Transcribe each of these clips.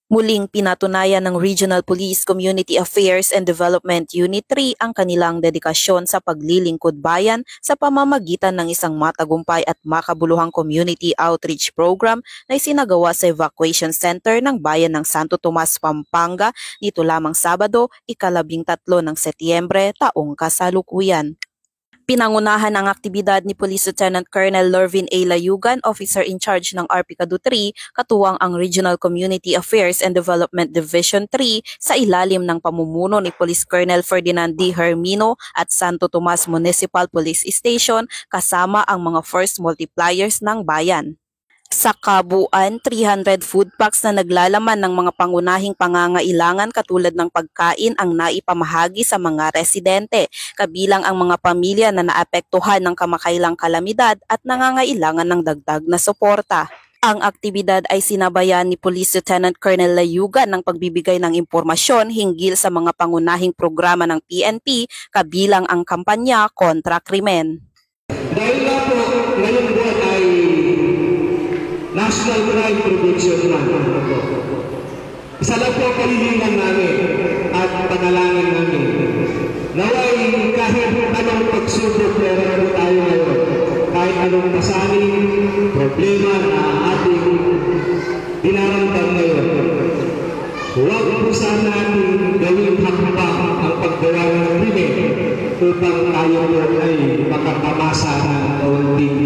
Muling pinatunayan ng Regional Police Community Affairs and Development Unit 3 ang kanilang dedikasyon sa paglilingkod bayan sa pamamagitan ng isang matagumpay at makabuluhang community outreach program na isinagawa sa evacuation center ng bayan ng Santo Tomas, Pampanga dito lamang Sabado, ika-13 ng Setyembre taong kasalukuyan. Pinangunahan ang aktibidad ni Police Lieutenant Colonel Lorvin A. Layugan, Officer in Charge ng RPCADU 3, katuwang ang Regional Community Affairs and Development Division 3 sa ilalim ng pamumuno ni Police Colonel Ferdinand D. Hermino at Santo Tomas Municipal Police Station kasama ang mga first multipliers ng bayan. Sa kabuuan, 300 food packs na naglalaman ng mga pangunahing pangangailangan katulad ng pagkain ang naipamahagi sa mga residente, kabilang ang mga pamilya na naapektuhan ng kamakailang kalamidad at nangangailangan ng dagdag na suporta. Ang aktibidad ay sinabayan ni Police Lieutenant Colonel Layugan ng pagbibigay ng impormasyon hinggil sa mga pangunahing programa ng PNP, kabilang ang kampanya kontra krimen. Dahil nga po, ngayong buwan ay National Crime Prevention Month. Isa lang po ang palilingan namin at panalangin namin. Naway kahit anong pagsubok meron po tayo ngayon, kahit anong pasaning problema na ating dinaramdam ngayon, huwag po sana natin gawin hakbang ang paggawa ng krimen upang tayo po ay makatamasa ng kaunting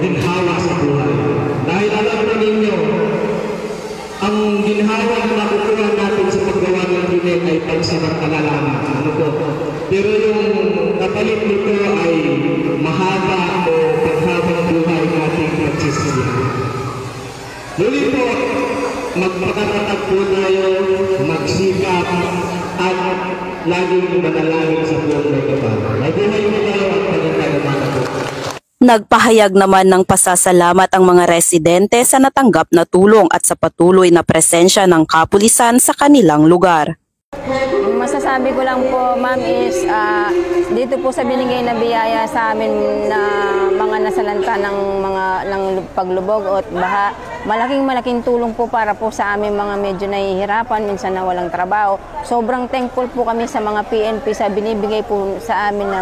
ginhawa sa buhay. Dahil alam na ninyo, ang ginhawa na nakukuha natin sa paggawa ng krimen ay pagsamantala lamang. Pero yung kapalit nito ay mahaba o paghabang buhay nating pagsisilihan. Muli po, magpakatatag po tayo, magsikap, at laging manalangin sa buong may kapal. Mabuhay mo tayo at pagkakaroon po. Nagpahayag naman ng pasasalamat ang mga residente sa natanggap na tulong at sa patuloy na presensya ng kapulisan sa kanilang lugar. Masasabi ko lang po, ma'am, is dito po sa binigay na biyaya sa amin na mga nasalanta ng paglubog at baha, malaking tulong po para po sa amin mga medyo nahihirapan, minsan na walang trabaho. Sobrang thankful po kami sa mga PNP sa binibigay po sa amin na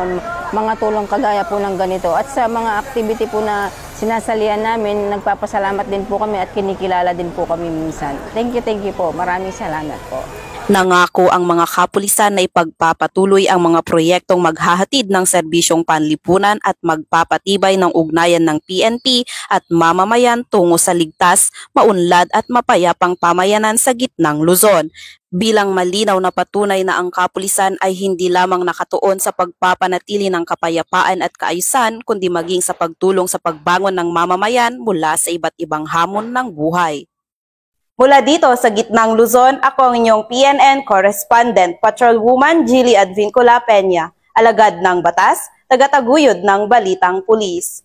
mga tulong kagaya po ng ganito. At sa mga activity po na sinasalihan namin, nagpapasalamat din po kami at kinikilala din po kami minsan. Thank you po. Maraming salamat po. Nangako ang mga kapulisan na ipagpapatuloy ang mga proyektong maghahatid ng serbisyong panlipunan at magpapatibay ng ugnayan ng PNP at mamamayan tungo sa ligtas, maunlad at mapayapang pamayanan sa gitnang Luzon. Bilang malinaw na patunay na ang kapulisan ay hindi lamang nakatuon sa pagpapanatili ng kapayapaan at kaayusan, kundi maging sa pagtulong sa pagbangon ng mamamayan mula sa iba't ibang hamon ng buhay. Mula dito sa gitnang Luzon, ako ang inyong PNN Correspondent, Patrolwoman Jilly Advincula Peña, alagad ng batas, tagataguyod ng Balitang Pulis.